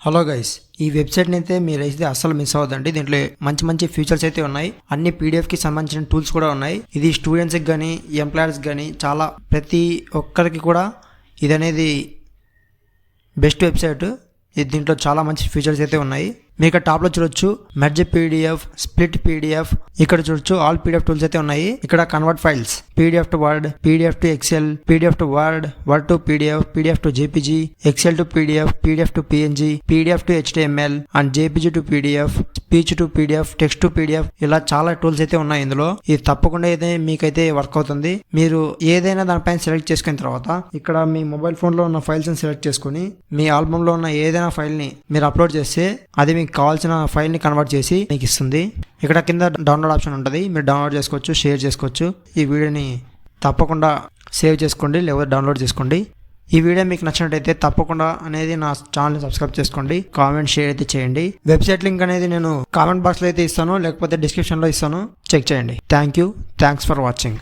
Hello guys, ఈ వెబ్సైట్ని అయితే మీరైతే అస్సలు మిస్ అవ్వదండి. దీంట్లో మంచి మంచి ఫీచర్స్ అయితే ఉన్నాయి. అన్ని పీడిఎఫ్కి సంబంధించిన టూల్స్ కూడా ఉన్నాయి. ఇది స్టూడెంట్స్కి కానీ ఎంప్లాయర్స్కి కానీ చాలా ప్రతి ఒక్కరికి కూడా ఇది అనేది బెస్ట్ వెబ్సైట్. దీంట్లో చాలా మంచి ఫీచర్స్ అయితే ఉన్నాయి. మీకు ఇక్కడ టాప్లో చూడొచ్చు మెర్జ్ పీడిఎఫ్, స్ప్లిట్ పీడిఎఫ్, ఇక్కడ చూడొచ్చు ఆల్ పీడిఎఫ్ టూల్స్ అయితే ఉన్నాయి. ఇక్కడ convert files, PDF to Word, PDF to Excel, PDF to Word, Word to PDF, PDF to JPG, Excel to PDF, PDF to PNG, PDF to HTML and JPG to PDF, speech to PDF, text to PDF, ఇలా చాలా tools అయితే ఉన్నాయి ఇందులో. ఇది తప్పకుండా అయితే మీకైతే work అవుతుంది. మీరు ఏదైనా దానిపైన సెలెక్ట్ చేసుకున్న తర్వాత ఇక్కడ మీ మొబైల్ ఫోన్ లో ఉన్న ఫైల్స్ ని సెలెక్ట్ చేసుకుని మీ ఆల్బమ్ లో ఉన్న ఏదైనా ఫైల్ ని మీరు అప్లోడ్ చేస్తే అది మీకు కావాల్సిన ఫైల్ ని కన్వర్ట్ చేసి మీకు ఇస్తుంది. ఇక్కడ కింద డౌన్లోడ్ ఆప్షన్ ఉంటుంది. మీరు డౌన్లోడ్ చేసుకోవచ్చు, షేర్ చేసుకోవచ్చు. ఈ వీడియోని తప్పకుండా సేవ్ చేసుకోండి లేదా డౌన్లోడ్ చేసుకోండి. ఈ వీడియో మీకు నచ్చినట్టయితే తప్పకుండా అనేది నా ఛానల్ని సబ్స్క్రైబ్ చేసుకోండి, కామెంట్ షేర్ అయితే చేయండి. వెబ్సైట్ లింక్ అనేది నేను కామెంట్ బాక్స్లో అయితే ఇస్తాను, లేకపోతే డిస్క్రిప్షన్లో ఇస్తాను, చెక్ చేయండి. Thanks for watching.